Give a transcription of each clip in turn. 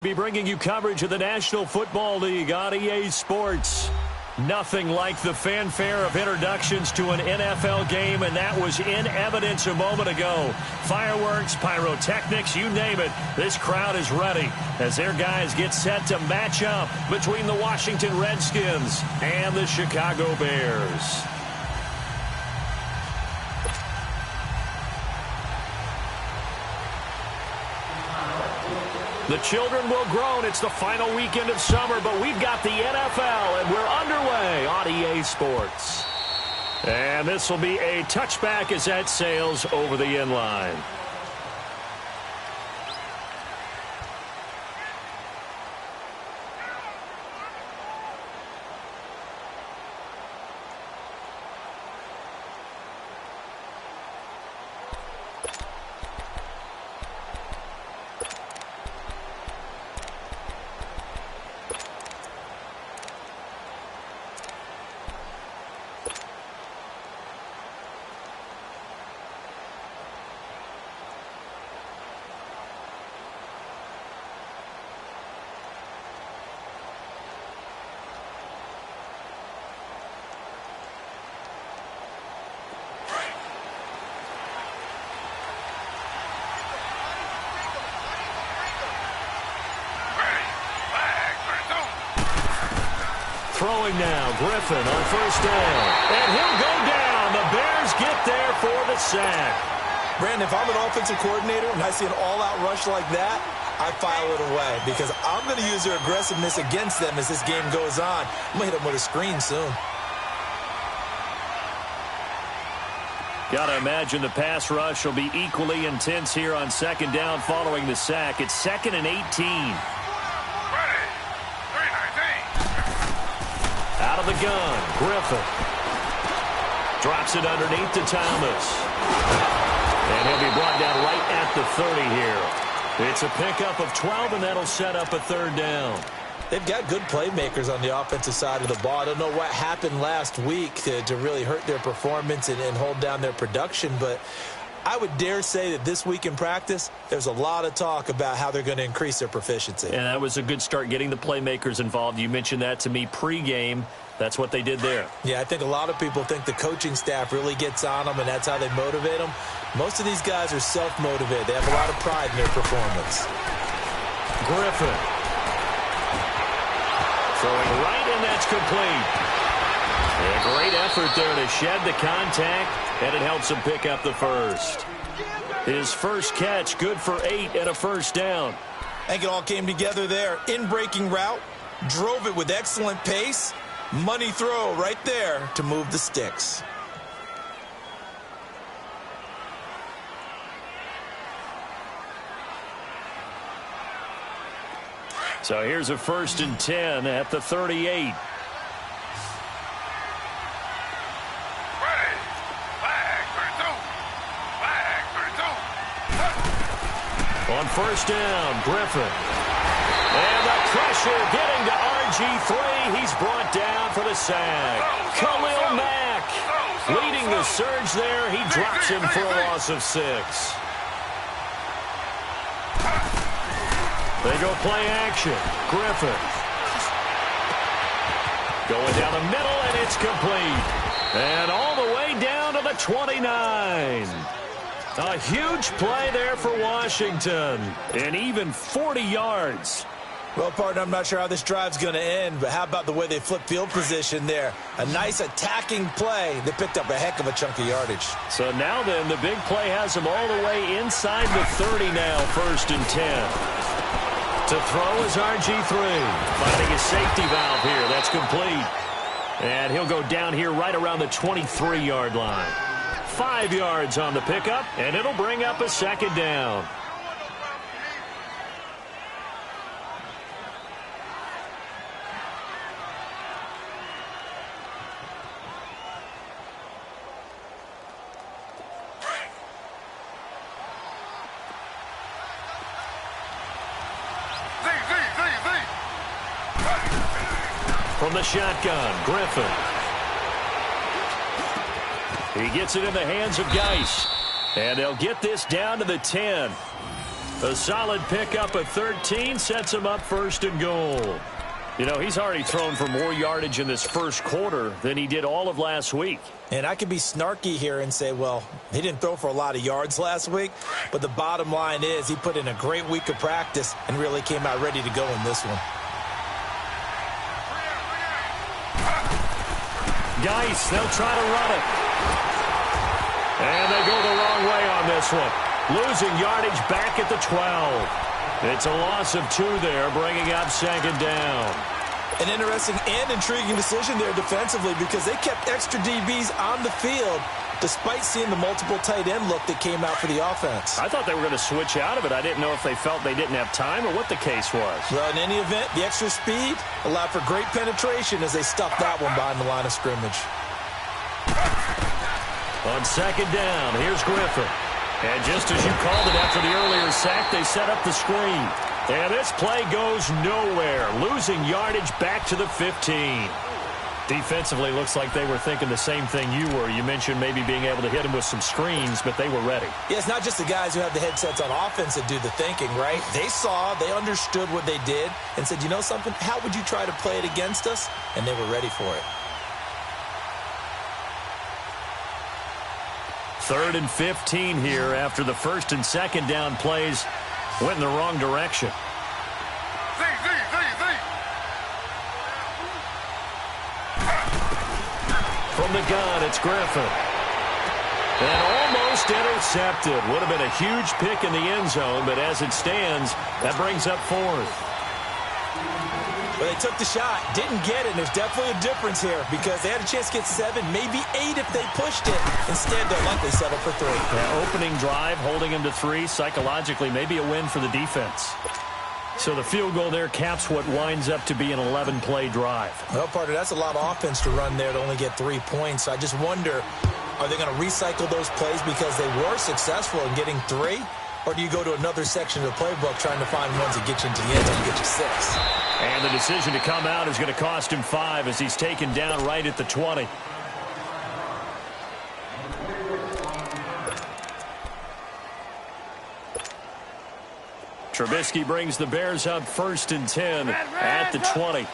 Be bringing you coverage of the National Football League on EA Sports. Nothing like the fanfare of introductions to an NFL game, and that was in evidence a moment ago. Fireworks, pyrotechnics, you name it. This crowd is ready as their guys get set to match up between the Washington Redskins and the Chicago Bears. The children will groan. It's the final weekend of summer, but we've got the NFL, and we're underway on EA Sports. And this will be a touchback as that sails over the end line. Throwing now, Griffin on first down. And he'll go down. The Bears get there for the sack. Brandon, if I'm an offensive coordinator and I see an all-out rush like that, I file it away because I'm going to use their aggressiveness against them as this game goes on. I'm going to hit them with a screen soon. Got to imagine the pass rush will be equally intense here on second down following the sack. It's 2nd and 18. Out of the gun, Griffin. Drops it underneath to Thomas. And he'll be brought down right at the 30 here. It's a pickup of 12, and that'll set up a third down. They've got good playmakers on the offensive side of the ball. I don't know what happened last week to really hurt their performance and hold down their production, but I would dare say that this week in practice, there's a lot of talk about how they're going to increase their proficiency. And that was a good start, getting the playmakers involved. You mentioned that to me pregame. That's what they did there. Yeah, I think a lot of people think the coaching staff really gets on them, and that's how they motivate them. Most of these guys are self-motivated. They have a lot of pride in their performance. Griffin. Throwing right, and that's complete. A great effort there to shed the contact, and it helps him pick up the first. His first catch, good for 8 and a first down. I think it all came together there. In-breaking route, drove it with excellent pace. Money throw right there to move the sticks. So here's a 1st and 10 at the 38. On first down, Griffin. And the pressure getting to RG3. He's brought down for the sack. Khalil Mack leading the surge there. He drops him for a loss of 6. They go play action. Griffin. Going down the middle, and it's complete. And all the way down to the 29. A huge play there for Washington. And even 40 yards. Well, partner, I'm not sure how this drive's going to end, but how about the way they flip field position there? A nice attacking play. They picked up a heck of a chunk of yardage. So now then, the big play has them all the way inside the 30 now, 1st and 10. To throw is RG3. Finding a safety valve here. That's complete. And he'll go down here right around the 23-yard line. 5 yards on the pickup, and it'll bring up a 2nd down. From the shotgun, Griffin. He gets it in the hands of Geis. And they'll get this down to the 10. A solid pickup of 13 sets him up first and goal. You know, he's already thrown for more yardage in this first quarter than he did all of last week. And I could be snarky here and say, well, he didn't throw for a lot of yards last week, but the bottom line is he put in a great week of practice and really came out ready to go in this one. Geis, they'll try to run it. And they go the wrong way on this one. Losing yardage back at the 12. It's a loss of 2 there, bringing up second down. An interesting and intriguing decision there defensively because they kept extra DBs on the field despite seeing the multiple tight end look that came out for the offense. I thought they were going to switch out of it. I didn't know if they felt they didn't have time or what the case was. Well, in any event, the extra speed allowed for great penetration as they stuffed that one behind the line of scrimmage. On second down, here's Griffin. And just as you called it after the earlier sack, they set up the screen. And this play goes nowhere, losing yardage back to the 15. Defensively, looks like they were thinking the same thing you were. You mentioned maybe being able to hit them with some screens, but they were ready. Yeah, it's not just the guys who have the headsets on offense that do the thinking, right? They saw, they understood what they did, and said, you know something, how would you try to play it against us? And they were ready for it. 3rd and 15 here after the first and second down plays went in the wrong direction. From the gun, it's Griffin. And almost intercepted. Would have been a huge pick in the end zone, but as it stands, that brings up 4th. Well, they took the shot, didn't get it, and there's definitely a difference here because they had a chance to get 7, maybe 8 if they pushed it. Instead, they'll likely settle for 3. Yeah, opening drive, holding him to 3, psychologically, maybe a win for the defense. So the field goal there caps what winds up to be an 11-play drive. Well, partner, that's a lot of offense to run there to only get 3 points. So I just wonder, are they going to recycle those plays because they were successful in getting 3? Or do you go to another section of the playbook trying to find ones that get you into the end zone and get you 6? And the decision to come out is going to cost him 5 as he's taken down right at the 20. Trubisky brings the Bears up 1st and 10 at the 20.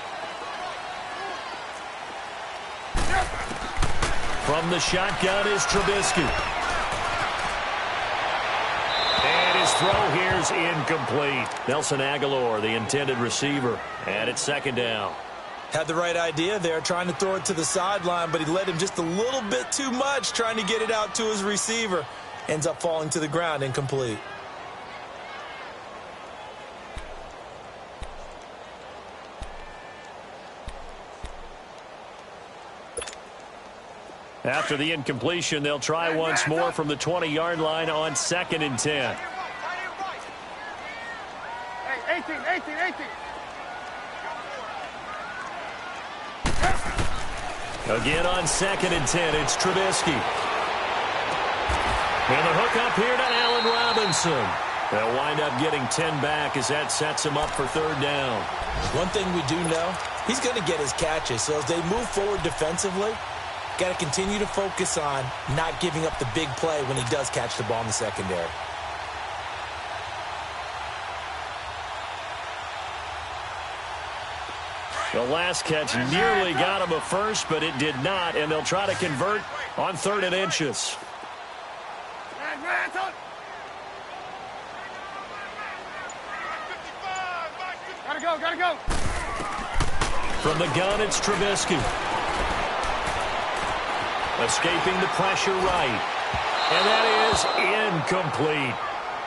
From the shotgun is Trubisky. And his throw here's incomplete. Nelson Aguilar, the intended receiver. And it's second down. Had the right idea there, trying to throw it to the sideline, but he led him just a little bit too much, trying to get it out to his receiver. Ends up falling to the ground, incomplete. After the incompletion, they'll try once more from the 20-yard line on 2nd and 10. 18. Again on 2nd and 10, it's Trubisky. And the hook up here to Allen Robinson. They'll wind up getting 10 back as that sets him up for 3rd down. One thing we do know, he's going to get his catches. So as they move forward defensively, got to continue to focus on not giving up the big play when he does catch the ball in the secondary. The last catch nearly got him a first, but it did not, and they'll try to convert on 3rd and inches. Gotta go. From the gun, it's Trubisky. Escaping the pressure right. And that is incomplete.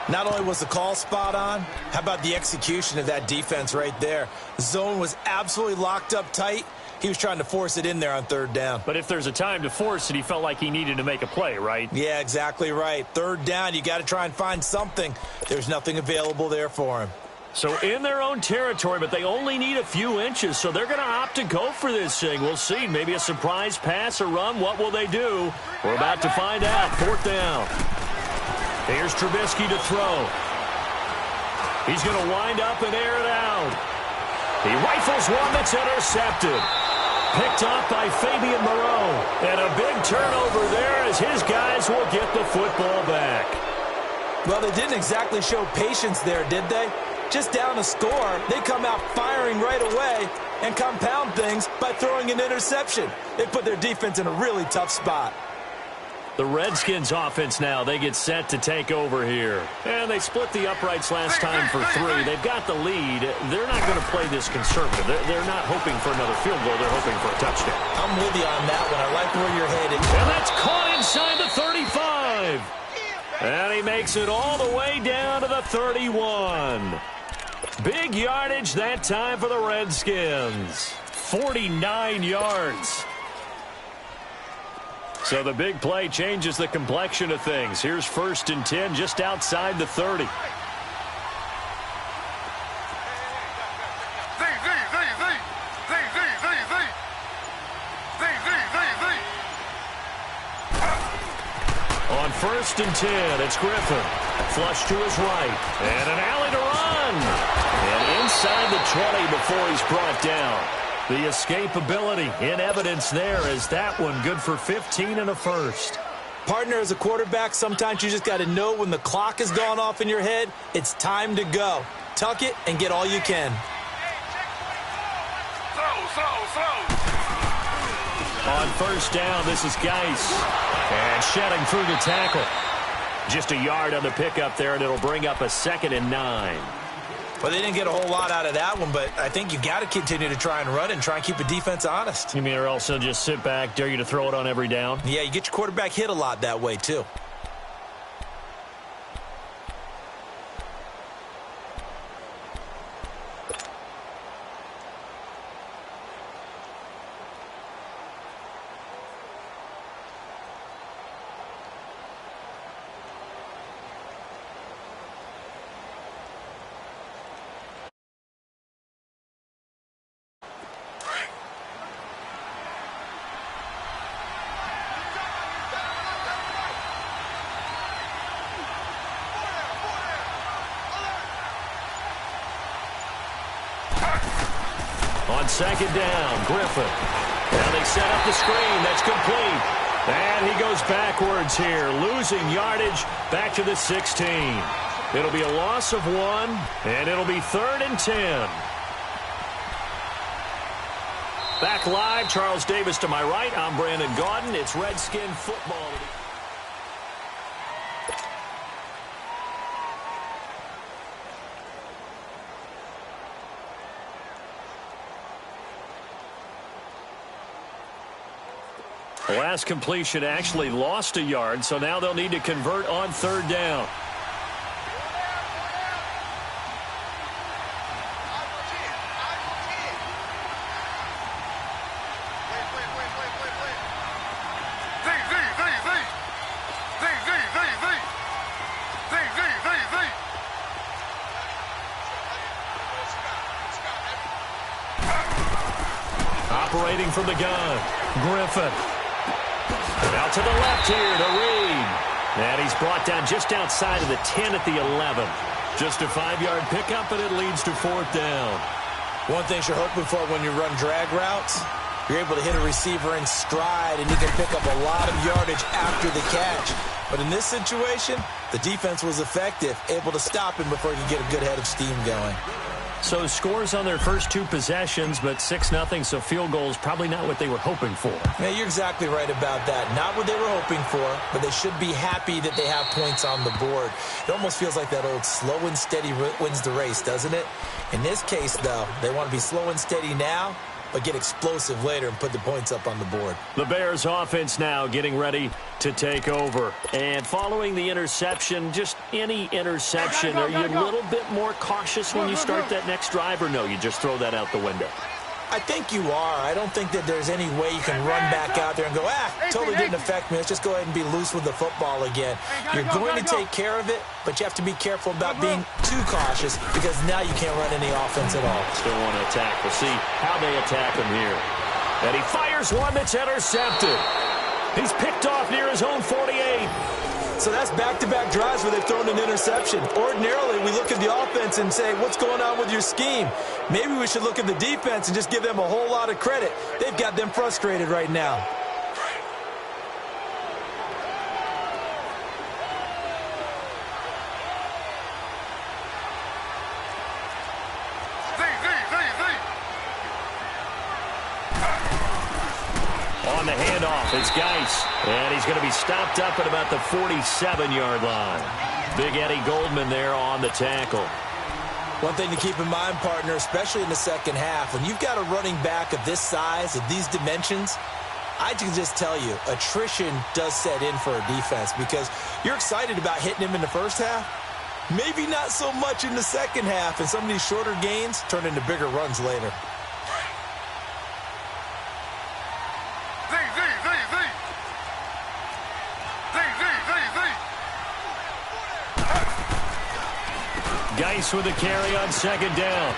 Not only was the call spot on, how about the execution of that defense right there? The zone was absolutely locked up tight. He was trying to force it in there on 3rd down. But if there's a time to force it, he felt like he needed to make a play, right? Yeah, exactly right. 3rd down, you got to try and find something. There's nothing available there for him. So in their own territory, but they only need a few inches, so they're going to opt to go for this thing. We'll see. Maybe a surprise pass or run. What will they do? We're about to find out. 4th down. Here's Trubisky to throw. He's going to wind up and air it out. He rifles one that's intercepted. Picked off by Fabian Moreau. And a big turnover there as his guys will get the football back. Well, they didn't exactly show patience there, did they? Just down a score, they come out firing right away and compound things by throwing an interception. They put their defense in a really tough spot. The Redskins offense now, they get set to take over here. And they split the uprights last time for 3. They've got the lead. They're not going to play this conservative. They're not hoping for another field goal. They're hoping for a touchdown. I'm with you on that one. I like where you're headed. And that's caught inside the 35. And he makes it all the way down to the 31. Big yardage that time for the Redskins. 49 yards. So the big play changes the complexion of things. Here's 1st and 10 just outside the 30. On 1st and 10, it's Griffin. Flush to his right. And an alley to run. And inside the 20 before he's brought down. The escapability in evidence there as that one good for 15 and a first. Partner, as a quarterback, sometimes you just got to know when the clock has gone off in your head, it's time to go. Tuck it and get all you can. On 1st down, this is Geis. And shedding through the tackle. Just a yard on the pickup there, and it'll bring up a 2nd and 9. Well, they didn't get a whole lot out of that one, but I think you got to continue to try and run and try and keep the defense honest. You mean or else they'll just sit back, dare you to throw it on every down? Yeah, you get your quarterback hit a lot that way, too. On 2nd down, Griffin. Now they set up the screen. That's complete. And he goes backwards here, losing yardage back to the 16. It'll be a loss of 1, and it'll be 3rd and 10. Back live, Charles Davis to my right. I'm Brandon Gaudin. It's Redskin football. The last completion actually lost a yard, so now they'll need to convert on 3rd down. Operating from the gun, Griffin. Out to the left here to Reed. And he's brought down just outside of the 10 at the 11. Just a 5-yard pickup, and it leads to 4th down. One thing you're hoping for when you run drag routes, you're able to hit a receiver in stride, and you can pick up a lot of yardage after the catch. But in this situation, the defense was effective, able to stop him before he could get a good head of steam going. So scores on their first 2 possessions, but 6-0, so field goals probably not what they were hoping for. Yeah, you're exactly right about that. Not what they were hoping for, but they should be happy that they have points on the board. It almost feels like that old slow and steady wins the race, doesn't it? In this case, though, they want to be slow and steady now, but get explosive later and put the points up on the board. The Bears offense now getting ready to take over. And following the interception, just any interception, are you a little bit more cautious when you start that next drive, or no, you just throw that out the window? I think you are. I don't think that there's any way you can run back out there and go, totally didn't affect me. Let's just go ahead and be loose with the football again. You're going to take care of it, but you have to be careful about being too cautious because now you can't run any offense at all. Still want to attack. We'll see how they attack him here. And he fires one that's intercepted. He's picked off near his own 48. So that's back-to-back drives where they've thrown an interception. Ordinarily, we look at the offense and say, what's going on with your scheme? Maybe we should look at the defense and just give them a whole lot of credit. They've got them frustrated right now. On the handoff, it's Geis. And he's going to be stopped up at about the 47-yard line. Big Eddie Goldman there on the tackle. One thing to keep in mind, partner, especially in the second half, when you've got a running back of this size, of these dimensions, I can just tell you, attrition does set in for a defense because you're excited about hitting him in the first half. Maybe not so much in the second half, and some of these shorter gains turn into bigger runs later. Geis with a carry on second down.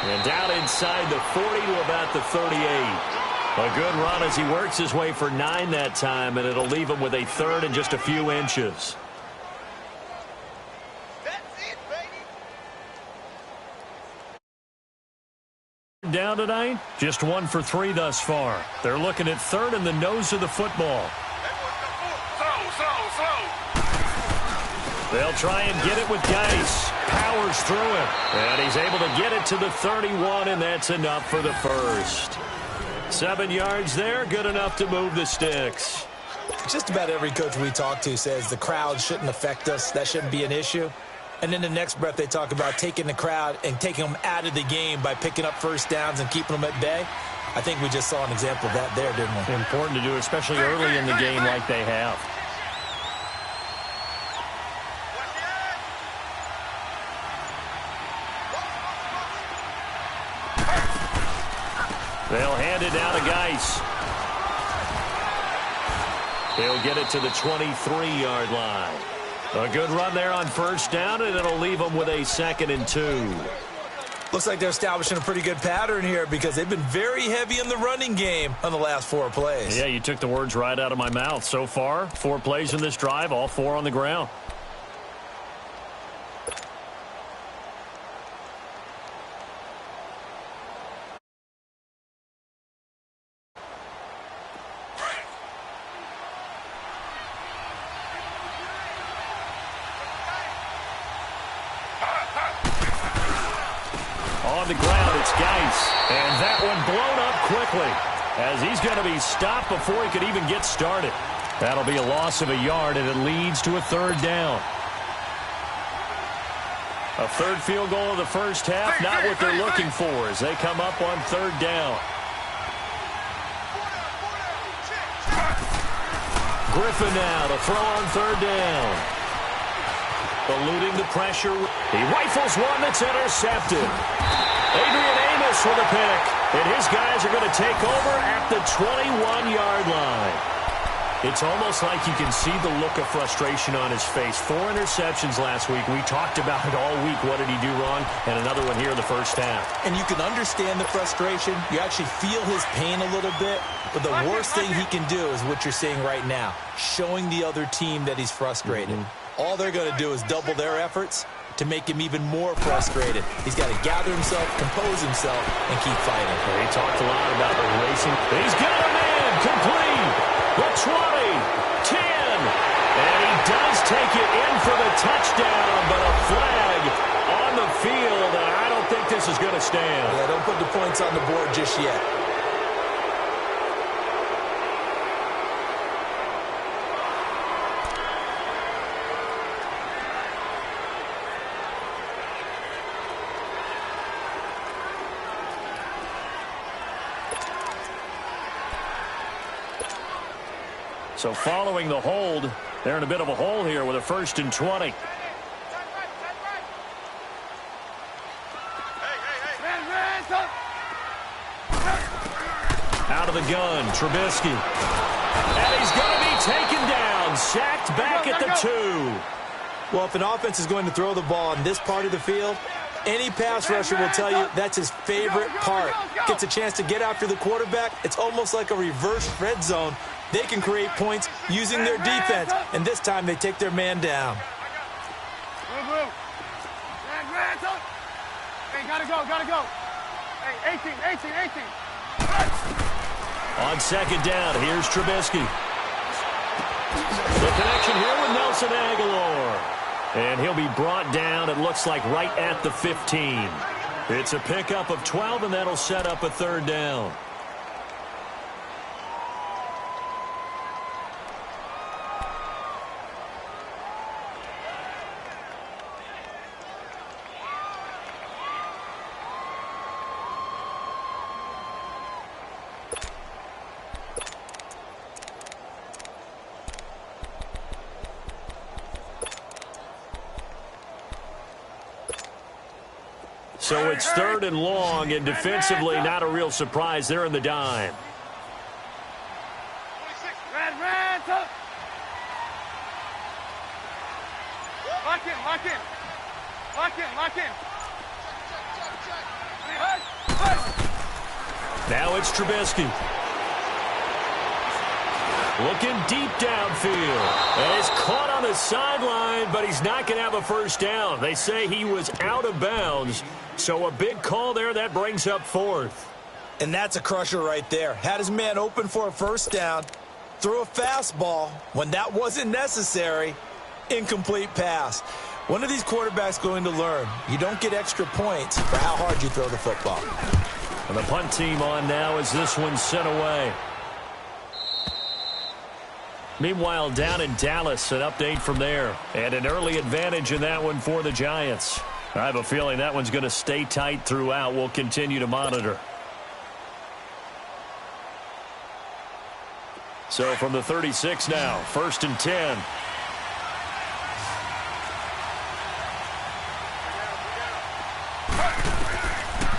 And down inside the 40 to about the 38. A good run as he works his way for 9 that time, and it'll leave him with a third and just a few inches. Down tonight, just 1 for 3 thus far. They're looking at third in the nose of the football. They'll try and get it with Geis. Powers through it. And he's able to get it to the 31, and that's enough for the first. 7 yards there, good enough to move the sticks. Just about every coach we talk to says the crowd shouldn't affect us. That shouldn't be an issue. And then the next breath they talk about taking the crowd and taking them out of the game by picking up first downs and keeping them at bay. I think we just saw an example of that there, didn't we? Important to do, especially early in the game like they have. They'll hand it down to Geis. He'll get it to the 23-yard line. A good run there on first down, and it'll leave them with a 2nd and 2. Looks like they're establishing a pretty good pattern here because they've been very heavy in the running game on the last 4 plays. Yeah, you took the words right out of my mouth. So far, 4 plays in this drive, all 4 on the ground. On the ground, it's Geis. And that one blown up quickly as he's going to be stopped before he could even get started. That'll be a loss of a yard, and it leads to a 3rd down. A 3rd field goal of the first half, not what they're looking for as they come up on 3rd down. Griffin now to throw on 3rd down. Eluding the pressure. He rifles one that's intercepted. Adrian Amos with a pick. And his guys are going to take over at the 21-yard line. It's almost like you can see the look of frustration on his face. 4 interceptions last week. We talked about it all week. What did he do wrong? And another one here in the first half. And you can understand the frustration. You actually feel his pain a little bit. But the worst thing he can do is what you're seeing right now. Showing the other team that he's frustrated. All they're going to do is double their efforts to make him even more frustrated. He's got to gather himself, compose himself, and keep fighting. He talked a lot about the racing. He's got a man complete. The 20, 10. And he does take it in for the touchdown, but a flag on the field. And I don't think this is going to stand. Yeah, don't put the points on the board just yet. So following the hold, they're in a bit of a hole here with a 1st and 20. Out of the gun, Trubisky. And he's going to be taken down, sacked back at the 2. Well, if an offense is going to throw the ball on this part of the field, any pass rusher will tell you that's his favorite part. Gets a chance to get after the quarterback. It's almost like a reverse red zone. They can create points using their defense, and this time they take their man down. Hey, gotta go. Hey, 18. On 2nd down, here's Trubisky. The connection here with Nelson Aguilar. And he'll be brought down, it looks like, right at the 15. It's a pickup of 12, and that'll set up a 3rd down. So it's 3rd and long, and defensively not a real surprise. They're in the dime. Lock in, lock in. Lock in, lock in. Now it's Trubisky. Looking deep downfield. And he's caught on the sideline, but he's not going to have a first down. They say he was out of bounds. So a big call there. That brings up 4th. And that's a crusher right there. Had his man open for a first down. Threw a fastball when that wasn't necessary. Incomplete pass. One of these quarterbacks going to learn. You don't get extra points for how hard you throw the football. And the punt team on now as this one's sent away. Meanwhile, down in Dallas, an update from there. And an early advantage in that one for the Giants. I have a feeling that one's going to stay tight throughout. We'll continue to monitor. So from the 36 now, 1st and 10.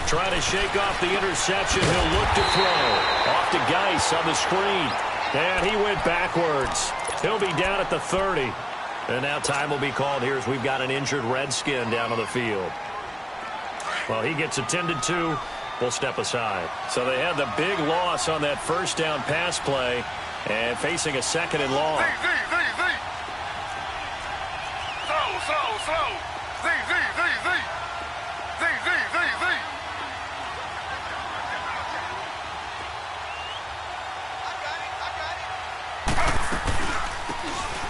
Trying to shake off the interception. He'll look to throw. Off to Geis on the screen. And he went backwards. He'll be down at the 30. And now time will be called here as we've got an injured Redskin down on the field. Well, he gets attended to. We'll step aside. So they had the big loss on that first down pass play and facing a 2nd and long. Slow.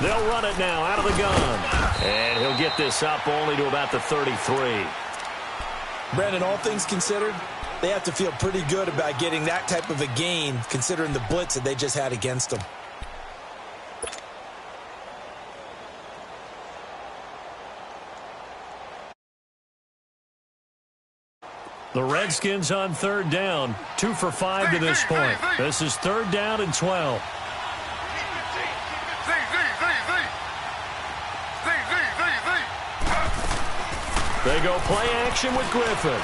They'll run it now out of the gun. And he'll get this up only to about the 33. Brandon, all things considered, they have to feel pretty good about getting that type of a gain considering the blitz that they just had against them. The Redskins on 3rd down. 2 for 5 to this point. This is 3rd down and 12. They go play action with Griffin.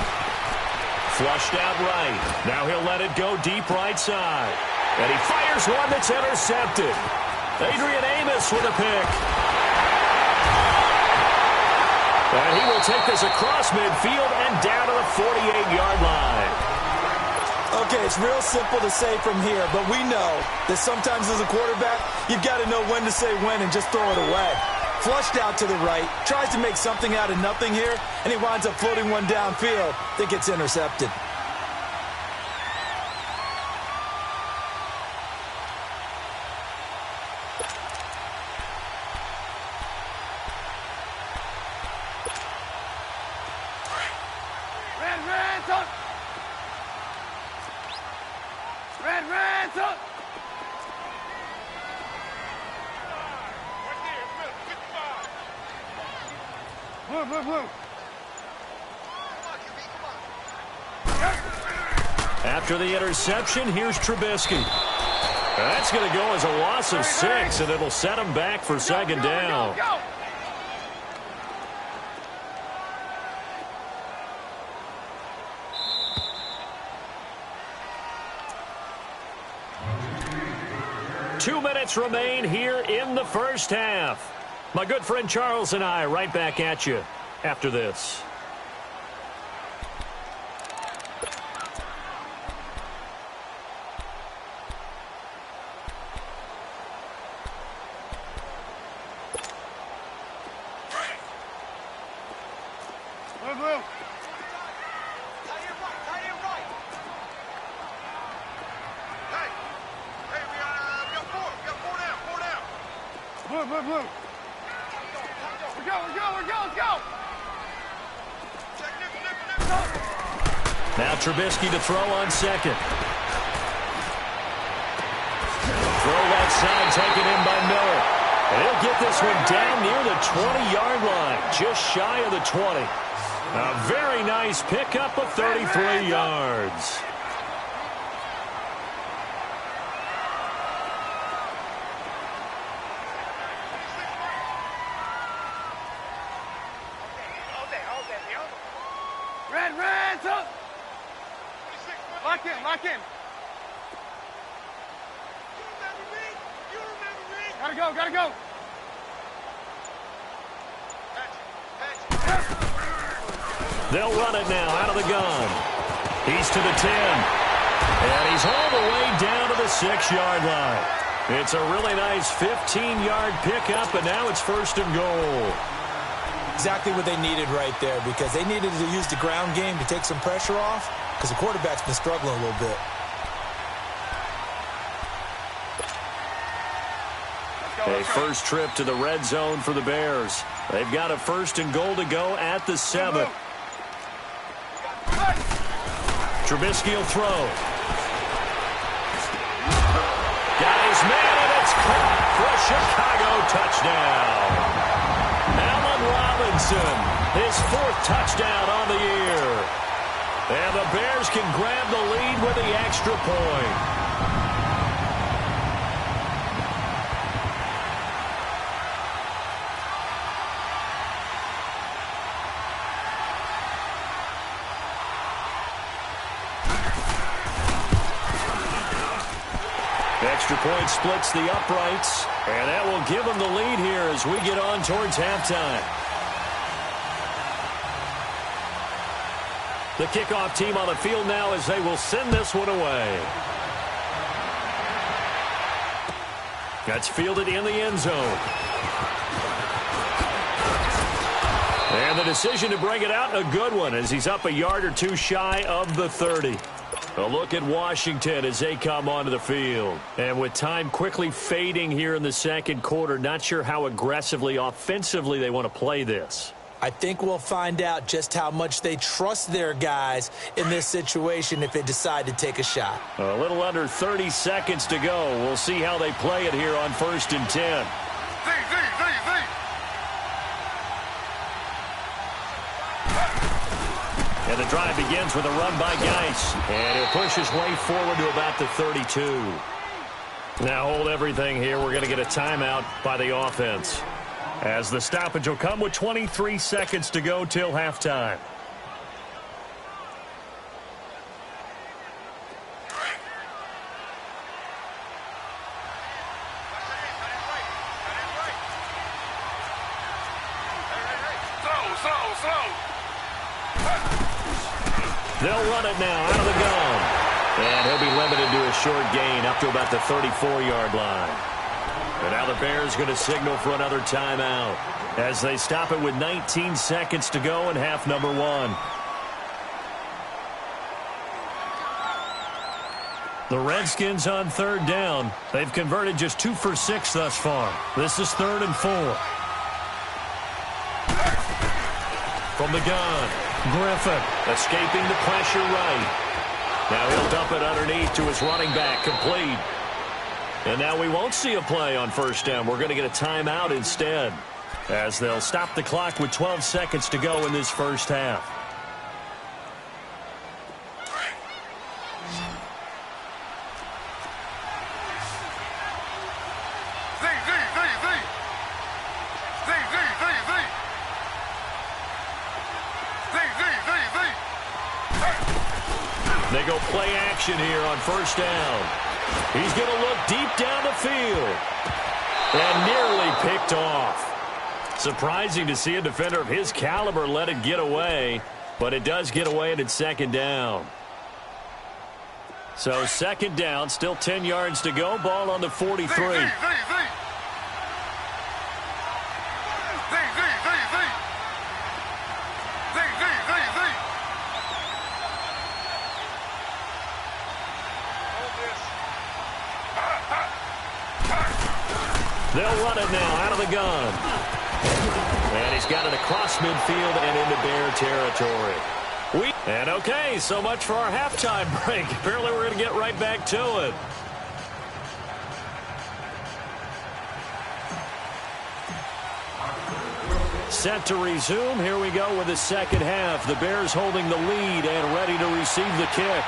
Flushed out right. Now he'll let it go deep right side. And he fires one that's intercepted. Adrian Amos with a pick. And he will take this across midfield and down to the 48-yard line. Okay, it's real simple to say from here, but we know that sometimes as a quarterback, you've got to know when to say when and just throw it away. Flushed out to the right, tries to make something out of nothing here, and he winds up floating one downfield that gets intercepted. Blue. After the interception, here's Trubisky. That's going to go as a loss of 6, and it'll set him back for 2nd down. Go. 2 minutes remain here in the first half. My good friend Charles and I right back at you after this. Blue. Blue. We're go. Let's go. Now Trubisky to throw on 2nd. Throw that side taken in by Miller. And he'll get this one down near the 20-yard line, just shy of the 20. A very nice pickup of 33 yards. Red. lock in, lock in. Gotta go, gotta go. They'll run it now out of the gun. He's to the 10. And he's all the way down to the 6-yard line. It's a really nice 15-yard pickup, and now it's 1st and goal. Exactly what they needed right there, because they needed to use the ground game to take some pressure off, because the quarterback's been struggling a little bit. A first trip to the red zone for the Bears. They've got a 1st and goal to go at the 7. Trubisky will throw. Got his man, and it's caught for a Chicago touchdown. Allen Robinson, his 4th touchdown on the year. And the Bears can grab the lead with the extra point. Extra point splits the uprights, and that will give them the lead here as we get on towards halftime. The kickoff team on the field now as they will send this one away. That's fielded in the end zone. And the decision to bring it out, a good one, as he's up a yard or two shy of the 30. A look at Washington as they come onto the field. And with time quickly fading here in the second quarter, not sure how aggressively, offensively they want to play this. I think we'll find out just how much they trust their guys in this situation if they decide to take a shot. A little under 30 seconds to go. We'll see how they play it here on 1st and 10. And the drive begins with a run by Geis. And he'll push his way forward to about the 32. Now hold everything here. We're going to get a timeout by the offense, as the stoppage will come with 23 seconds to go till halftime. They'll run it now out of the gun. And he'll be limited to a short gain up to about the 34-yard line. And now the Bears going to signal for another timeout as they stop it with 19 seconds to go in half number 1. The Redskins on 3rd down. They've converted just 2 for 6 thus far. This is 3rd and 4. From the gun, Griffin escaping the pressure right. Now he'll dump it underneath to his running back, complete. And now we won't see a play on 1st down. We're going to get a timeout instead, as they'll stop the clock with 12 seconds to go in this first half. They go play action here on 1st down. He's going to look deep down the field. And nearly picked off. Surprising to see a defender of his caliber let it get away, but it does get away and it's 2nd down. So 2nd down, still 10 yards to go. Ball on the 43. They'll run it now out of the gun. And he's got it across midfield and into Bear territory. And okay, so much for our halftime break. Apparently we're going to get right back to it. Set to resume. Here we go with the second half. The Bears holding the lead and ready to receive the kick.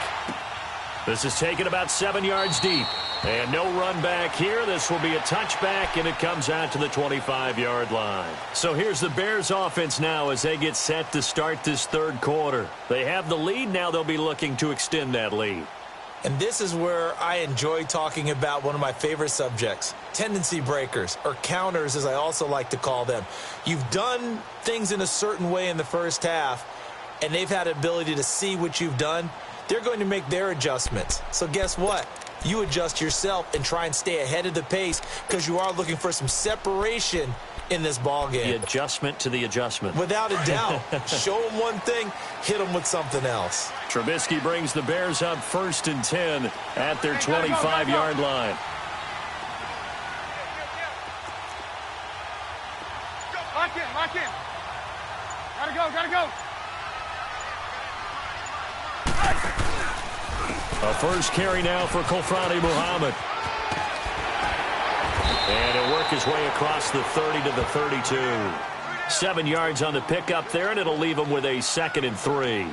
This is taken about 7 yards deep. And no run back here. This will be a touchback, and it comes out to the 25-yard line. So here's the Bears offense now as they get set to start this third quarter. They have the lead. Now they'll be looking to extend that lead. And this is where I enjoy talking about one of my favorite subjects, tendency breakers, or counters as I also like to call them. You've done things in a certain way in the first half, and they've had the ability to see what you've done. They're going to make their adjustments. So guess what? You adjust yourself and try and stay ahead of the pace because you are looking for some separation in this ball game. The adjustment to the adjustment. Without a doubt. Show them one thing, hit them with something else. Trubisky brings the Bears up 1st and 10 at their 25-yard line. Lock in, lock in. Gotta go. A first carry now for Kofrani Muhammad. And he'll work his way across the 30 to the 32. 7 yards on the pickup there, and it'll leave him with a 2nd and 3.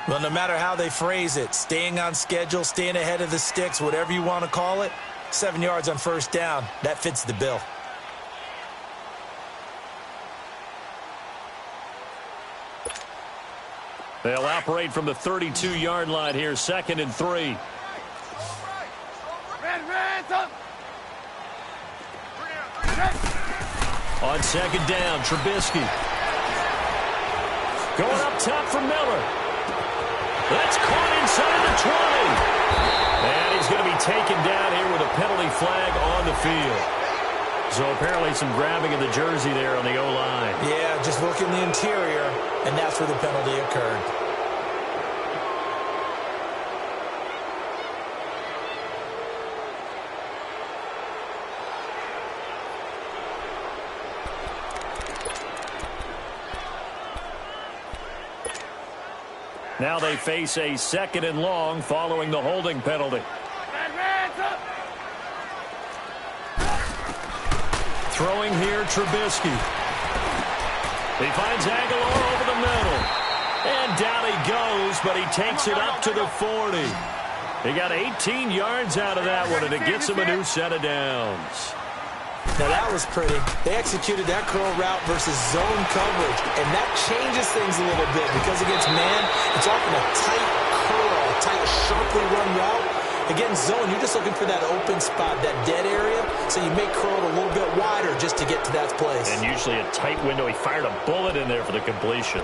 Well, no matter how they phrase it, staying on schedule, staying ahead of the sticks, whatever you want to call it, 7 yards on first down, that fits the bill. They'll operate from the 32-yard line here, 2nd and 3. Red, up. On 2nd down, Trubisky. Going up top for Miller. That's caught inside the 20. And he's going to be taken down here with a penalty flag on the field. So apparently some grabbing of the jersey there on the O-line. Yeah, just look in the interior, and that's where the penalty occurred. Now they face a 2nd and long following the holding penalty. Throwing here, Trubisky. He finds Aguilar over the middle. And down he goes, but he takes it up to the 40. He got 18 yards out of that one, and it gets him a new set of downs. Now that was pretty. They executed that curl route versus zone coverage, and that changes things a little bit because against man, it's often a tight curl, tight, sharply run route. Against zone, you're just looking for that open spot, that dead area, so you make curl a little bit wider just to get to that place. And usually a tight window. He fired a bullet in there for the completion.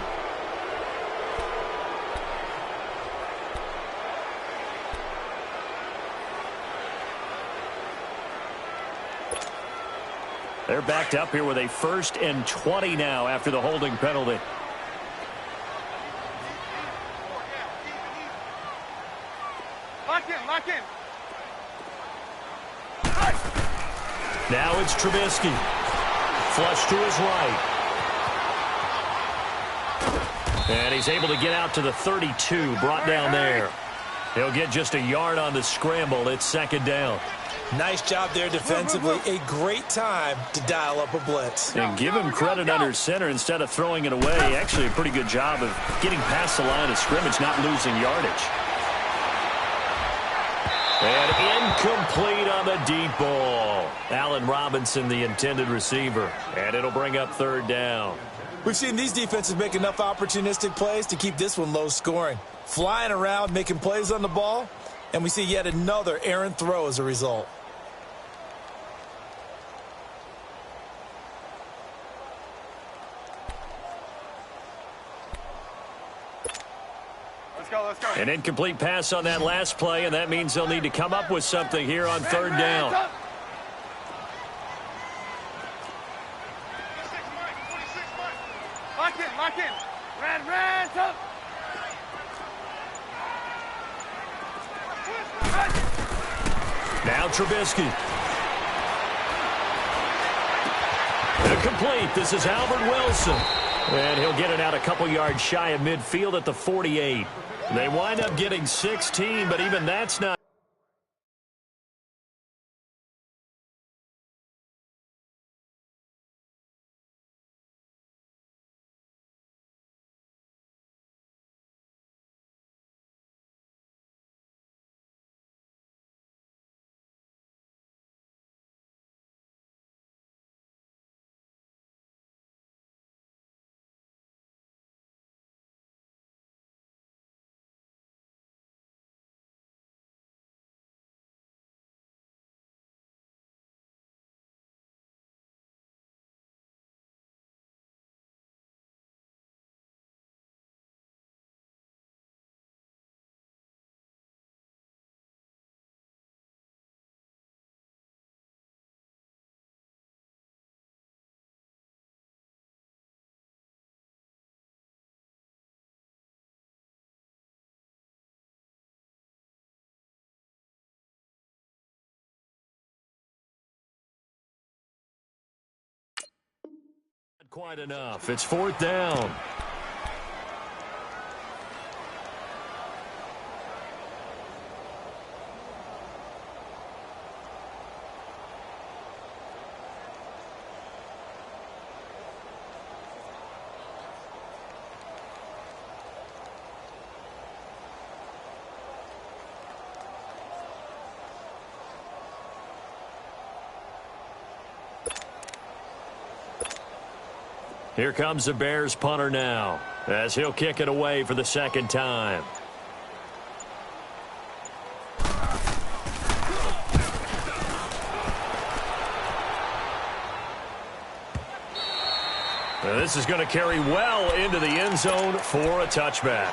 They're backed up here with a 1st and 20 now after the holding penalty. Lock in. Now it's Trubisky. Flush to his right. And he's able to get out to the 32, brought down there. He'll get just a yard on the scramble. It's 2nd down. Nice job there defensively. A great time to dial up a blitz. And give him credit under center instead of throwing it away. Actually a pretty good job of getting past the line of scrimmage, not losing yardage. And incomplete on the deep ball. Allen Robinson, the intended receiver. And it'll bring up 3rd down. We've seen these defenses make enough opportunistic plays to keep this one low scoring. Flying around, making plays on the ball. And we see yet another errant throw as a result. Let's go. An incomplete pass on that last play, and that means they'll need to come up with something here on 3rd down. Lock in. Red, up. Now Trubisky. Incomplete. This is Albert Wilson. And he'll get it out a couple yards shy of midfield at the 48. They wind up getting 16, but even that's not quite enough. It's 4th down. Here comes the Bears punter now, as he'll kick it away for the 2nd time. This is going to carry well into the end zone for a touchback.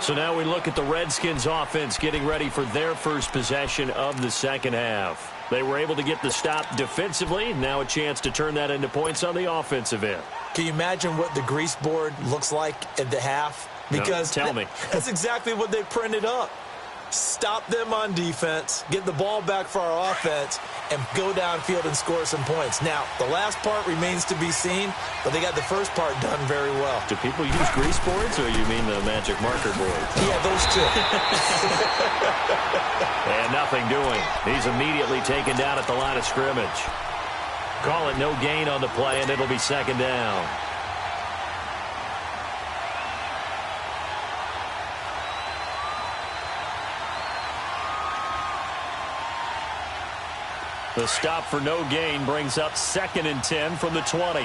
So now we look at the Redskins offense getting ready for their first possession of the 2nd half. They were able to get the stop defensively. Now a chance to turn that into points on the offensive end. Can you imagine what the grease board looks like at the half? Because no, tell me. That's exactly what they printed up. Stop them on defense, get the ball back for our offense, and go downfield and score some points. Now, the last part remains to be seen, but they got the first part done very well. Do people use grease boards, or you mean the magic marker boards? Yeah, those two. And nothing doing. He's immediately taken down at the line of scrimmage. Call it no gain on the play, and it'll be 2nd down. The stop for no gain brings up 2nd and 10 from the 20.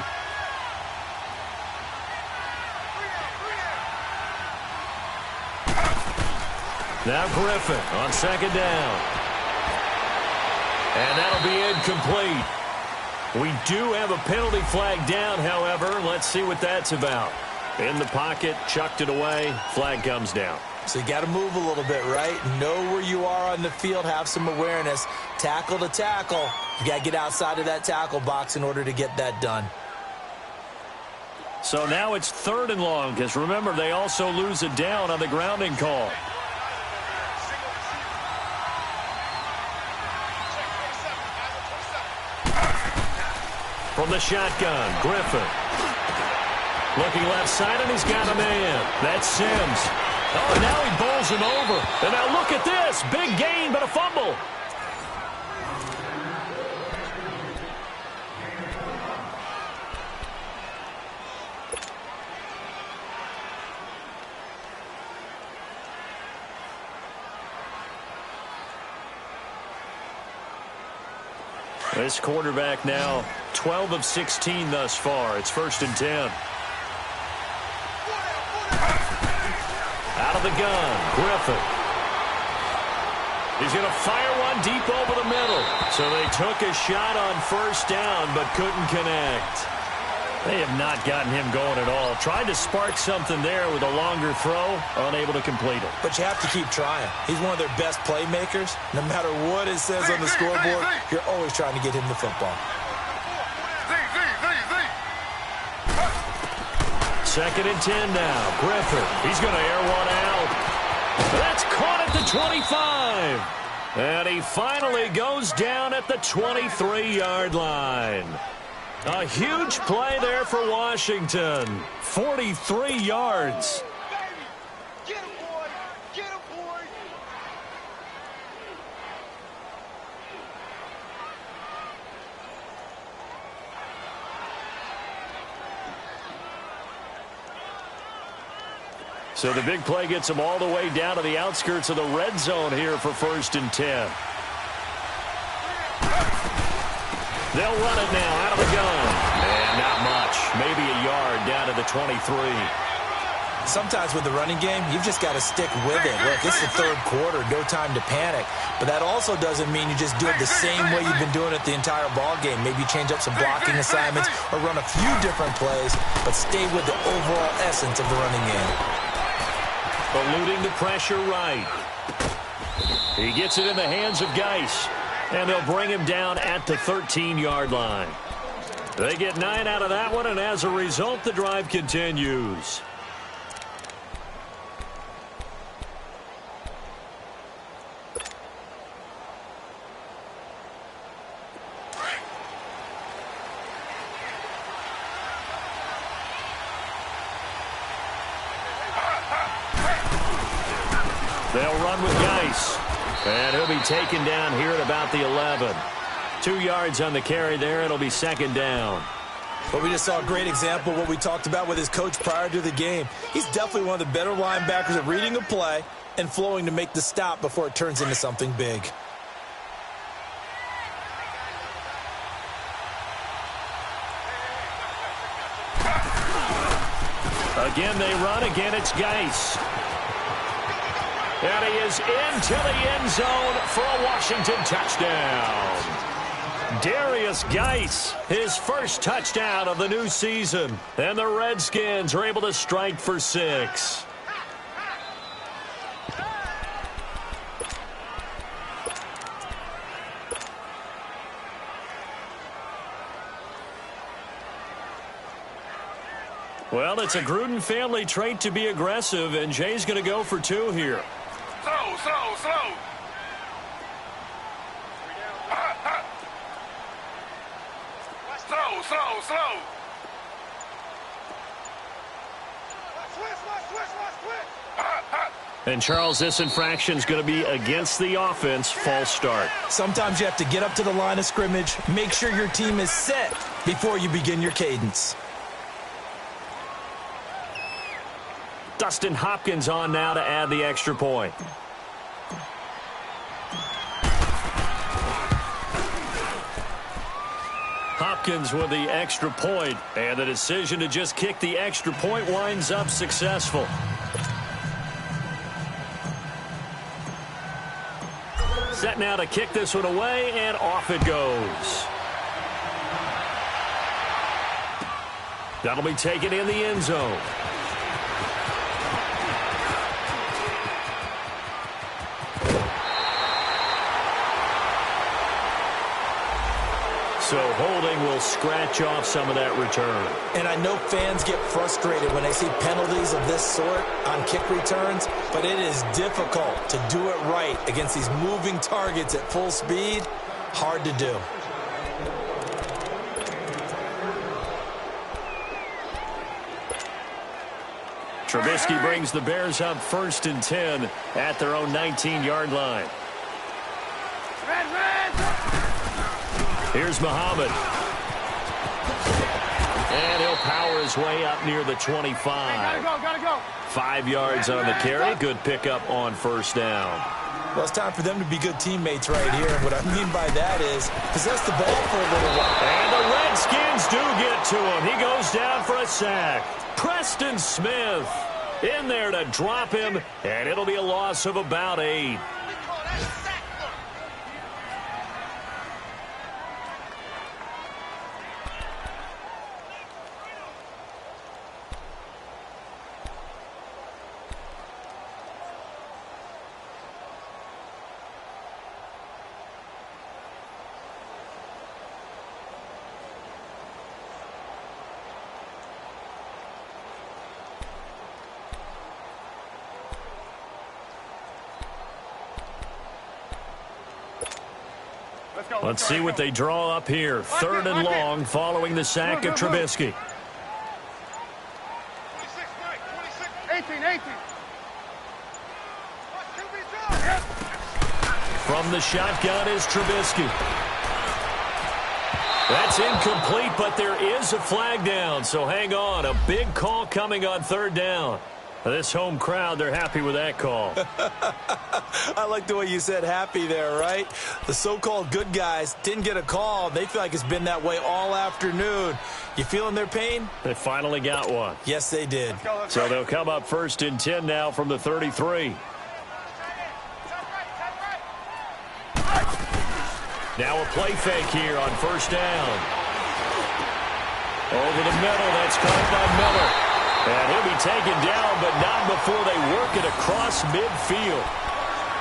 Now Griffin on 2nd down. And that'll be incomplete. We do have a penalty flag down, however. Let's see what that's about. In the pocket, chucked it away. Flag comes down. So you got to move a little bit, right? Know where you are on the field. Have some awareness. Tackle to tackle. You got to get outside of that tackle box in order to get that done. So now it's 3rd and long, because remember, they also lose it down on the grounding call. From the shotgun, Griffin. Looking left side, and he's got a man. That's Sims. Oh, now he bowls him over. And now look at this. Big gain, but a fumble. This quarterback now 12 of 16 thus far. It's 1st and 10. Out of the gun, Griffin. He's going to fire one deep over the middle. So they took a shot on 1st down, but couldn't connect. They have not gotten him going at all. Tried to spark something there with a longer throw, unable to complete it. But you have to keep trying. He's one of their best playmakers. No matter what it says on the scoreboard, you're always trying to get him the football. 2nd and 10 now. Griffin. He's going to air one out. That's caught at the 25. And he finally goes down at the 23-yard line. A huge play there for Washington. 43 yards. Get him, boy. Get him, boy. So the big play gets him all the way down to the outskirts of the red zone here for 1st and 10. They'll run it now out of the gun. And not much. Maybe a yard down to the 23. Sometimes with the running game, you've just got to stick with it. Look, it's the 3rd quarter, no time to panic. But that also doesn't mean you just do it the same way you've been doing it the entire ball game. Maybe change up some blocking assignments or run a few different plays, but stay with the overall essence of the running game. Eluding the pressure right. He gets it in the hands of Geis. And they'll bring him down at the 13-yard line. They get 9 out of that one, and as a result, the drive continues. They'll run with Geis. And he'll be taken down here at about the 11. 2 yards on the carry there. It'll be second down. Well, we just saw a great example of what we talked about with his coach prior to the game. He's definitely one of the better linebackers at reading a play and flowing to make the stop before it turns into something big. Again, they run. Again, it's Geis. And he is into the end zone for a Washington touchdown. Darius Geis, his first touchdown of the new season. And the Redskins are able to strike for 6. Well, it's a Gruden family trait to be aggressive, and Jay's going to go for 2 here. Slow. Slow. And, Charles, this infraction is going to be against the offense. False start. Sometimes you have to get up to the line of scrimmage, make sure your team is set before you begin your cadence. Dustin Hopkins on now to add the extra point. Hopkins with the extra point, and the decision to just kick the extra point winds up successful. Set now to kick this one away, and off it goes. That'll be taken in the end zone. So holding will scratch off some of that return. And I know fans get frustrated when they see penalties of this sort on kick returns, but it is difficult to do it right against these moving targets at full speed. Hard to do. Trubisky brings the Bears up 1st and 10 at their own 19-yard line. Red. Here's Muhammad. And he'll power his way up near the 25. Hey, gotta go. 5 yards on the carry. Good pickup on 1st down. Well, it's time for them to be good teammates right here. And what I mean by that is possess the ball for a little while. And the Redskins do get to him. He goes down for a sack. Preston Smith in there to drop him, and it'll be a loss of about 8. Let's see what they draw up here. 3rd and long following the sack of Trubisky. 18. From the shotgun is Trubisky. That's incomplete, but there is a flag down, so hang on. A big call coming on 3rd down. This home crowd, they're happy with that call. I like the way you said happy there, right? The so-called good guys didn't get a call. They feel like it's been that way all afternoon. You feeling their pain? They finally got one. Yes, they did. So they'll come up 1st and 10 now from the 33. Now a play fake here on 1st down. Over the middle, that's caught by Miller. And he'll be taken down, but not before they work it across midfield.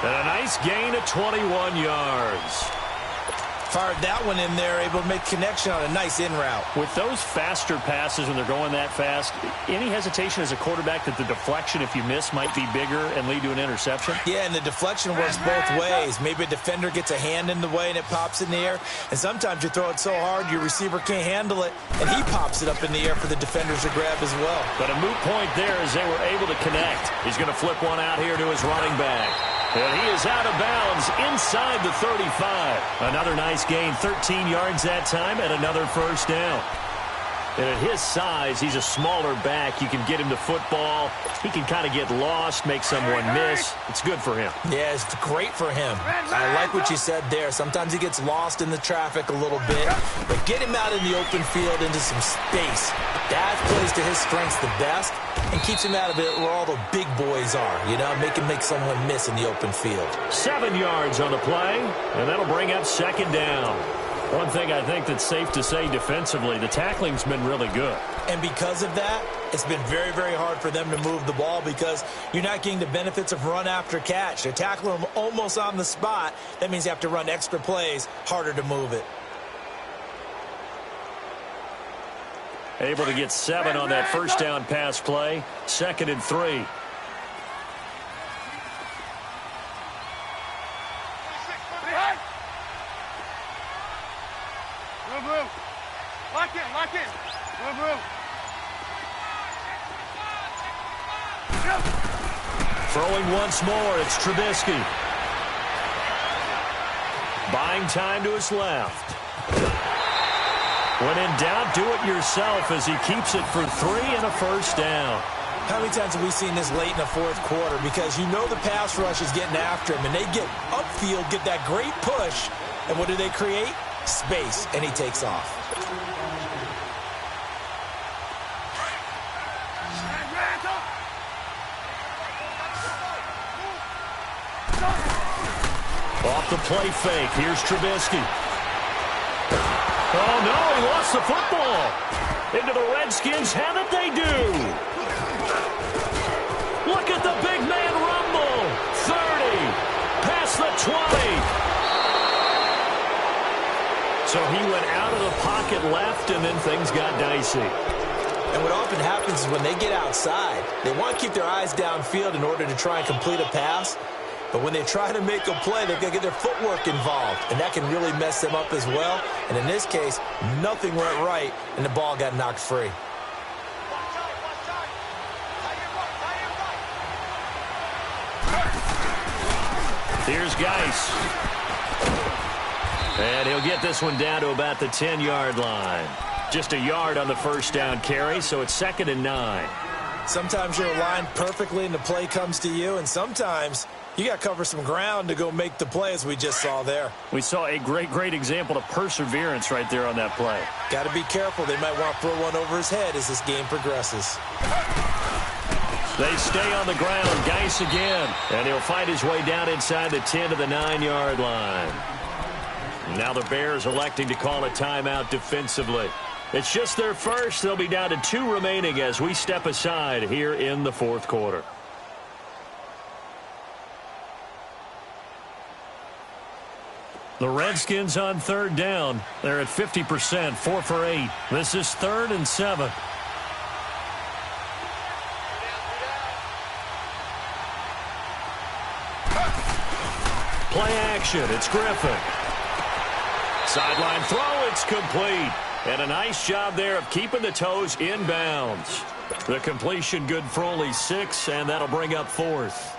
And a nice gain of 21 yards. Fired that one in there, able to make connection on a nice in route. With those faster passes when they're going that fast, any hesitation as a quarterback that the deflection, if you miss, might be bigger and lead to an interception? Yeah, and the deflection works both ways. Maybe a defender gets a hand in the way and it pops in the air. And sometimes you throw it so hard your receiver can't handle it, and he pops it up in the air for the defenders to grab as well. But a moot point there as they were able to connect. He's going to flip one out here to his running back. And he is out of bounds inside the 35. Another nice gain, 13 yards that time, and another first down. And at his size, he's a smaller back. You can get him the football. He can kind of get lost, make someone miss. It's good for him. Yeah, it's great for him. I like what you said there. Sometimes he gets lost in the traffic a little bit, but get him out in the open field into some space. That plays to his strengths the best and keeps him out of it where all the big boys are, you know, make him make someone miss in the open field. 7 yards on the play, and that'll bring up second down. One thing I think that's safe to say defensively, the tackling's been really good. And because of that, it's been very, very hard for them to move the ball because you're not getting the benefits of run after catch. They're tackling them almost on the spot. That means you have to run extra plays, harder to move it. Able to get 7 on that first down pass play. 2nd and 3. Lock in, lock in. Move. Throwing once more, it's Trubisky. Buying time to his left. When in doubt, do it yourself as he keeps it for 3 and a first down. How many times have we seen this late in the fourth quarter? Because you know the pass rush is getting after him, and they get upfield, get that great push, and what do they create? Space, and he takes off. Off the play fake, here's Trubisky. Oh no, he lost the football. Into the Redskins, haven't they do? Look at the big man rumble. 30, past the 20. So he went out of the pocket left, and then things got dicey. And what often happens is when they get outside, they want to keep their eyes downfield in order to try and complete a pass. But when they try to make a play, they've got to get their footwork involved, and that can really mess them up as well. And in this case, nothing went right, and the ball got knocked free. Here's Geis. And he'll get this one down to about the 10-yard line. Just a yard on the first down carry, so it's 2nd and 9. Sometimes you're aligned perfectly and the play comes to you, and sometimes you got to cover some ground to go make the play, as we just saw there. We saw a great example of perseverance right there on that play. Got to be careful. They might want to throw one over his head as this game progresses. They stay on the ground. Geis again. And he'll find his way down inside the 10 to the 9-yard line. Now the Bears electing to call a timeout defensively. It's just their first. They'll be down to 2 remaining as we step aside here in the fourth quarter. The Redskins on 3rd down. They're at 50%, 4 for 8. This is 3rd and 7. Play action. It's Griffin. Sideline throw. It's complete. And a nice job there of keeping the toes in bounds. The completion good for only 6, and that'll bring up 4th.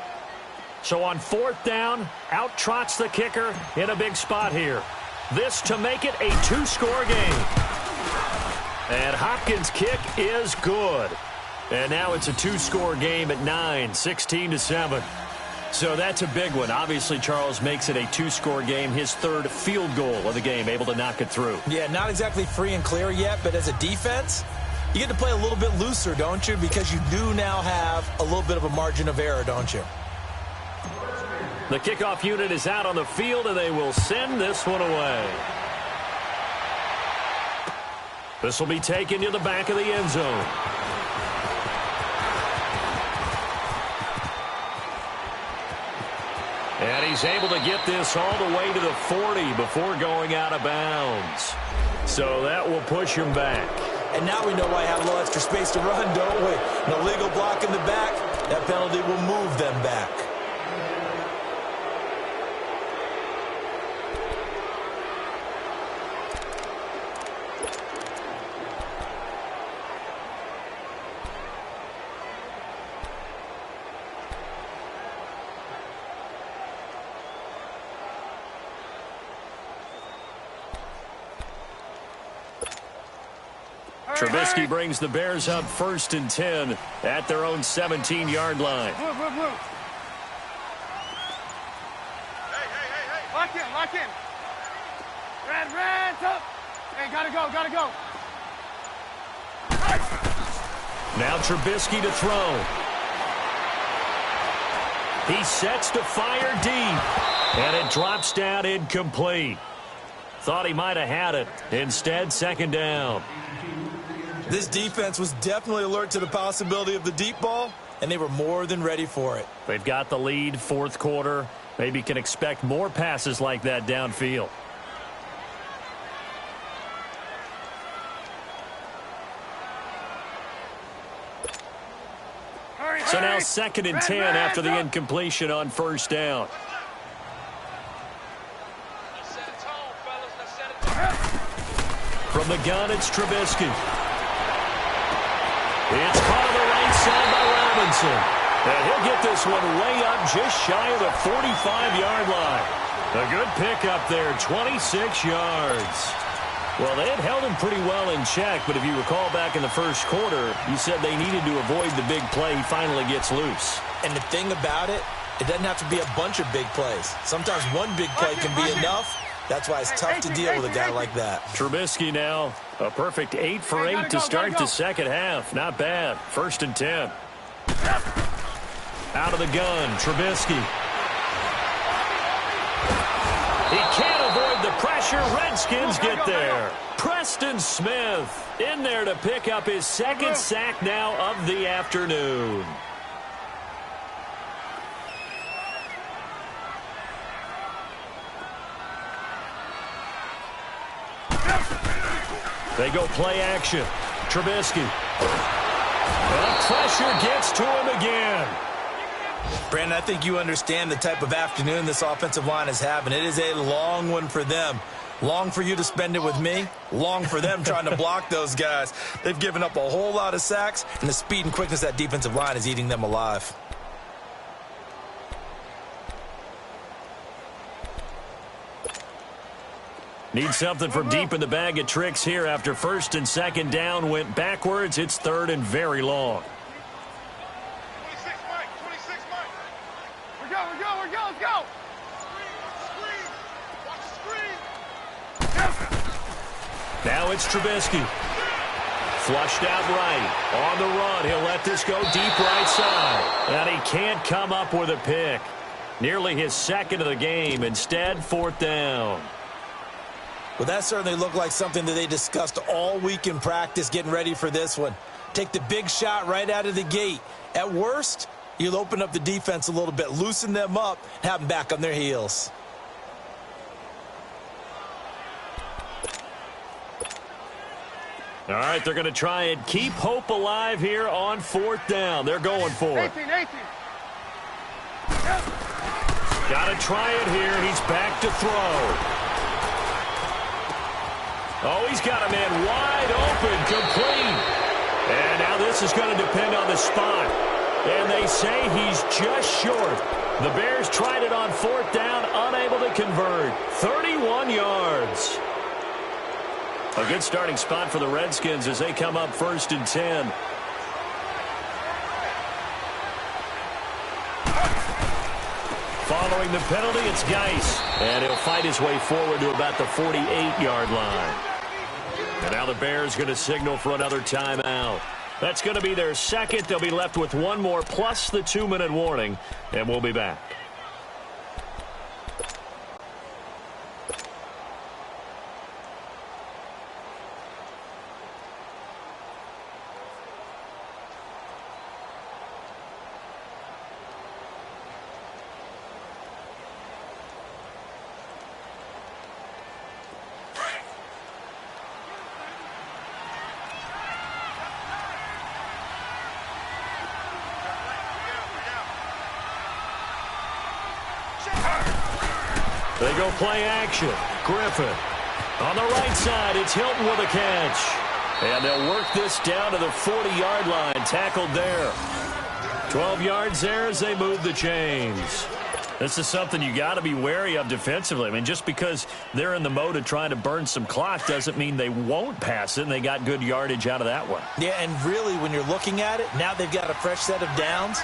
So on 4th down, out trots the kicker in a big spot here. This to make it a 2-score game. And Hopkins' kick is good. And now it's a 2-score game at 9, 16-7. So that's a big one. Obviously, Charles makes it a 2-score game, his 3rd field goal of the game, able to knock it through. Yeah, not exactly free and clear yet, but as a defense, you get to play a little bit looser, don't you? Because you do now have a little bit of a margin of error, don't you? The kickoff unit is out on the field, and they will send this one away. This will be taken to the back of the end zone. And he's able to get this all the way to the 40 before going out of bounds. So that will push him back. And now we know why I have a little extra space to run, don't we? An illegal block in the back. That penalty will move them back. Trubisky brings the Bears up 1st and 10 at their own 17-yard line. Move. Hey. Lock in. Red, up. Hey, gotta go. Now Trubisky to throw. He sets to fire deep. And it drops down incomplete. Thought he might have had it. Instead, 2nd down. This defense was definitely alert to the possibility of the deep ball, and they were more than ready for it. They've got the lead, 4th quarter. Maybe can expect more passes like that downfield. So now 2nd and 10 after the incompletion on 1st down. From the gun, it's Trubisky. It's caught on the right side by Robinson. And he'll get this one way up just shy of the 45-yard line. A good pickup there, 26 yards. Well, they had held him pretty well in check, but if you recall back in the 1st quarter, you said they needed to avoid the big play. He finally gets loose. And the thing about it, it doesn't have to be a bunch of big plays. Sometimes one big play can be enough. That's why it's tough to deal with a guy like that. Trubisky now, a perfect 8 for 8 to start the second half. Not bad. 1st and 10. Out of the gun, Trubisky. He can't avoid the pressure. Redskins get there. Preston Smith in there to pick up his 2nd sack now of the afternoon. They go play action. Trubisky. And pressure gets to him again. Brandon, I think you understand the type of afternoon this offensive line is having. It is a long one for them. Long for you to spend it with me. Long for them trying to block those guys. They've given up a whole lot of sacks, and the speed and quickness of that defensive line is eating them alive. Need something from deep in the bag of tricks here after 1st and 2nd down went backwards. It's 3rd and very long. 26 Mike. We're go. Let's go. Screen. Watch the screen. Now it's Trubisky. Flushed out right. On the run. He'll let this go deep right side. And he can't come up with a pick. Nearly his 2nd of the game. Instead, 4th down. Well, that certainly looked like something that they discussed all week in practice getting ready for this one. Take the big shot right out of the gate. At worst, you'll open up the defense a little bit, loosen them up, and have them back on their heels. All right, they're going to try and keep hope alive here on 4th down. They're going for it. 18. Got to try it here. He's back to throw. Oh, he's got a man wide open, complete. And now this is going to depend on the spot. And they say he's just short. The Bears tried it on 4th down, unable to convert. 31 yards. A good starting spot for the Redskins as they come up 1st and 10. Following the penalty, it's Geis. And he'll fight his way forward to about the 48-yard line. And now the Bears going to signal for another timeout. That's going to be their 2nd. They'll be left with one more plus the 2-minute warning. And we'll be back. They go play action. Griffin. On the right side, it's Hilton with a catch. And they'll work this down to the 40-yard line. Tackled there. 12 yards there as they move the chains. This is something you got to be wary of defensively. I mean, just because they're in the mode of trying to burn some clock doesn't mean they won't pass it, and they got good yardage out of that one. Yeah, and really, when you're looking at it, now they've got a fresh set of downs.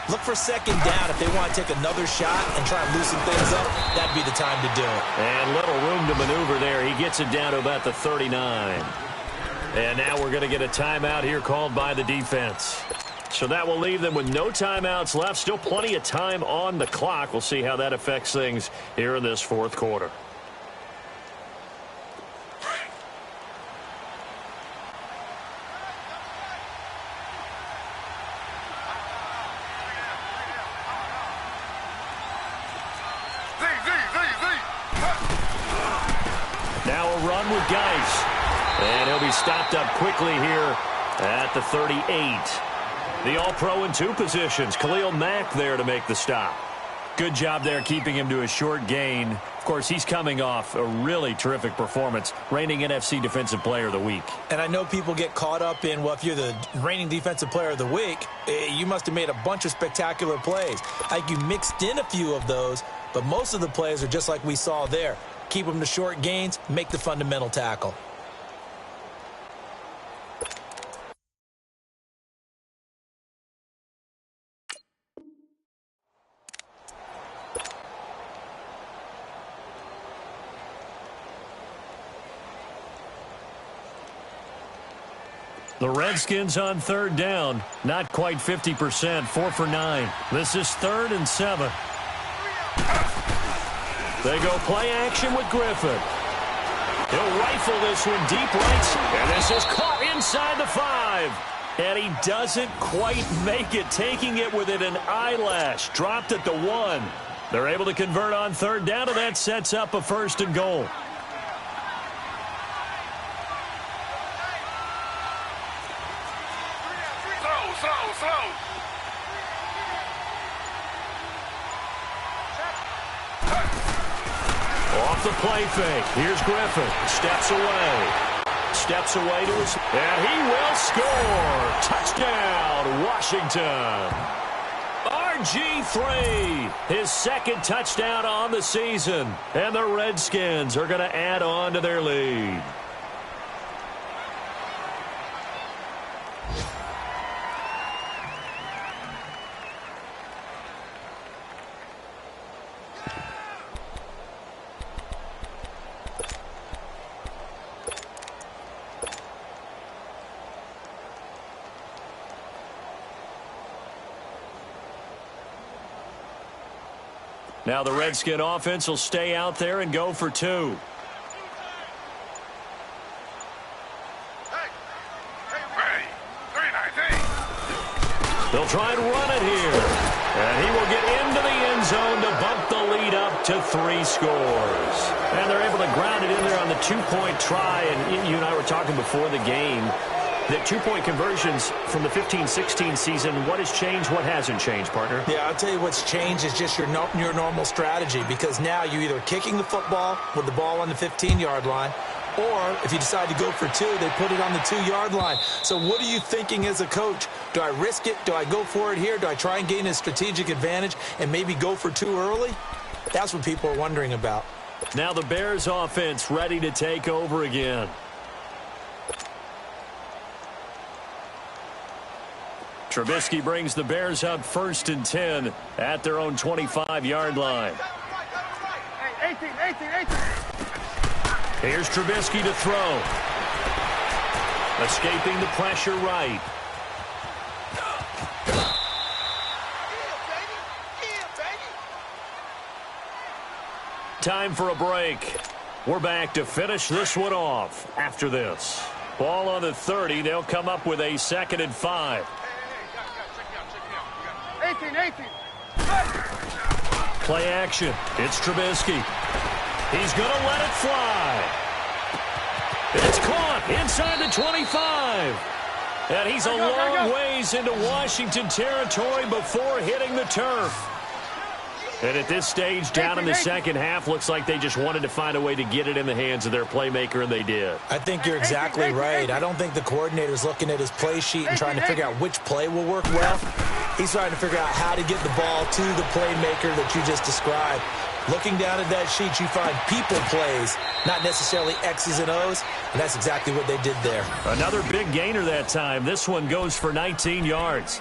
Look for second down if they want to take another shot and try and loosen things up. That'd be the time to do it. And little room to maneuver there. He gets it down to about the 39. And now we're going to get a timeout here called by the defense. So that will leave them with no timeouts left. Still plenty of time on the clock. We'll see how that affects things here in this fourth quarter. Now a run with Geis. And he'll be stopped up quickly here at the 38. The All-Pro in two positions. Khalil Mack there to make the stop. Good job there keeping him to a short gain. Of course, he's coming off a really terrific performance, reigning NFC Defensive Player of the Week. And I know people get caught up in, well, if you're the reigning Defensive Player of the Week, you must have made a bunch of spectacular plays. I think you mixed in a few of those, but most of the plays are just like we saw there. Keep them to short gains, make the fundamental tackle. The Redskins on third down. Not quite 50%. 4 for 9. This is 3rd and 7. They go play action with Griffin. He'll rifle this one deep right. And this is caught inside the 5. And he doesn't quite make it, taking it within an eyelash. Dropped at the 1. They're able to convert on third down, and that sets up a 1st and goal. Off the play fake. Here's Griffin. Steps away. Steps away to his... And he will score. Touchdown, Washington. RG3. His 2nd touchdown on the season. And the Redskins are going to add on to their lead. Now the Redskin offense will stay out there and go for 2. They'll try and run it here. And he will get into the end zone to bump the lead up to 3 scores. And they're able to ground it in there on the 2-point try. And you and I were talking before the game that 2-point conversions from the 15-16 season, what has changed, what hasn't changed, partner? Yeah, I'll tell you what's changed is just your normal strategy, because now you're either kicking the football with the ball on the 15-yard line, or if you decide to go for 2, they put it on the 2-yard line. So what are you thinking as a coach? Do I risk it? Do I go for it here? Do I try and gain a strategic advantage and maybe go for 2 early? That's what people are wondering about. Now the Bears offense ready to take over again. Trubisky brings the Bears up 1st and 10 at their own 25-yard line. Hey, 18. Here's Trubisky to throw. Escaping the pressure right. Time for a break. We're back to finish this one off after this. Ball on the 30. They'll come up with a 2nd and 5. 18. Play action. It's Trubisky. He's going to let it fly. It's caught inside the 25. And he's a long ways into Washington territory before hitting the turf. And at this stage, down in the second half, looks like they just wanted to find a way to get it in the hands of their playmaker, and they did. I think you're exactly right. I don't think the coordinator's looking at his play sheet and trying to figure out which play will work well. He's trying to figure out how to get the ball to the playmaker that you just described. Looking down at that sheet, you find people plays, not necessarily X's and O's, and that's exactly what they did there. Another big gainer that time. This one goes for 19 yards.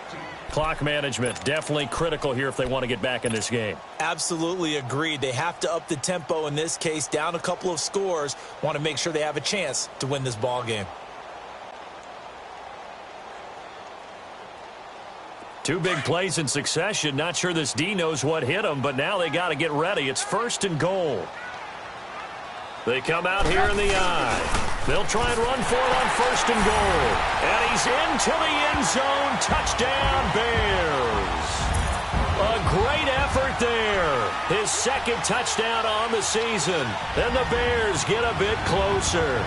Clock management, definitely critical here if they want to get back in this game. Absolutely agreed. They have to up the tempo in this case, down a couple of scores, want to make sure they have a chance to win this ball game. Two big plays in succession. Not sure this D knows what hit them, but now they got to get ready. It's 1st and goal. They come out here in the eye. They'll try and run for it on 1st and goal. And he's into the end zone. Touchdown, Bears. A great effort there. His 2nd touchdown on the season. And the Bears get a bit closer.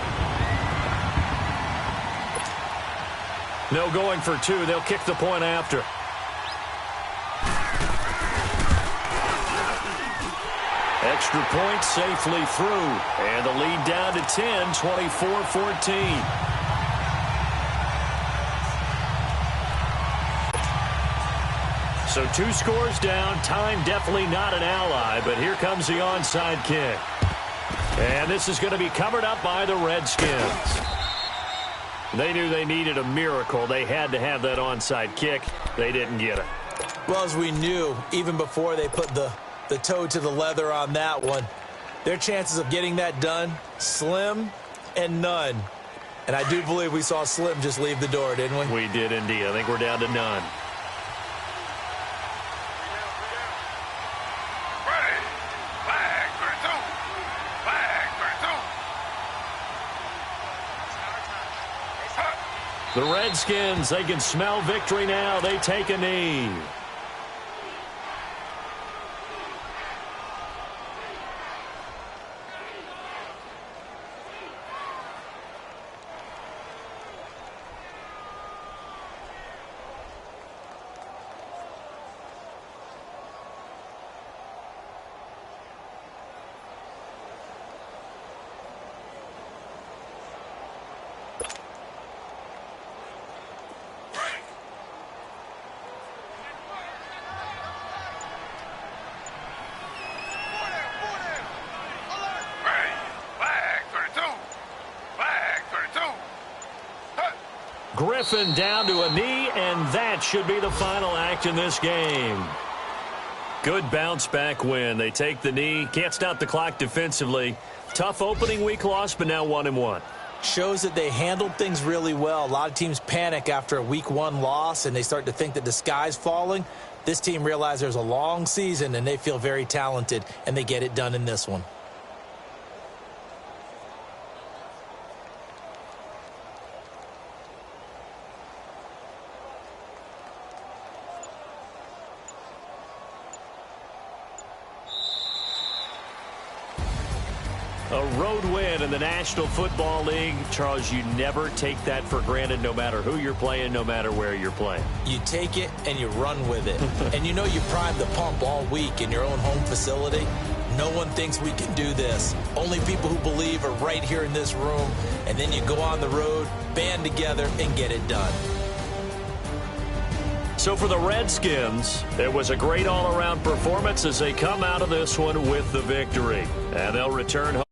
No going for 2. They'll kick the point after. Extra point safely through. And the lead down to 10, 24-14. So 2 scores down. Time definitely not an ally, but here comes the onside kick. And this is going to be covered up by the Redskins. They knew they needed a miracle. They had to have that onside kick. They didn't get it. Well, as we knew, even before they put the toe to the leather on that one, their chances of getting that done, slim and none. And I do believe we saw Slim just leave the door, didn't we? We did indeed. I think we're down to none. The Redskins, they can smell victory now. They take a knee. Griffin down to a knee, and that should be the final act in this game. Good bounce-back win. They take the knee. Can't stop the clock defensively. Tough opening week loss, but now 1-1. Shows that they handled things really well. A lot of teams panic after a week 1 loss, and they start to think that the sky's falling. This team realizes there's a long season, and they feel very talented, and they get it done in this one. A road win in the National Football League. Charles, you never take that for granted no matter who you're playing, no matter where you're playing. You take it and you run with it. And you know you primed the pump all week in your own home facility. No one thinks we can do this. Only people who believe are right here in this room. And then you go on the road, band together, and get it done. So for the Redskins, it was a great all-around performance as they come out of this one with the victory. And they'll return home.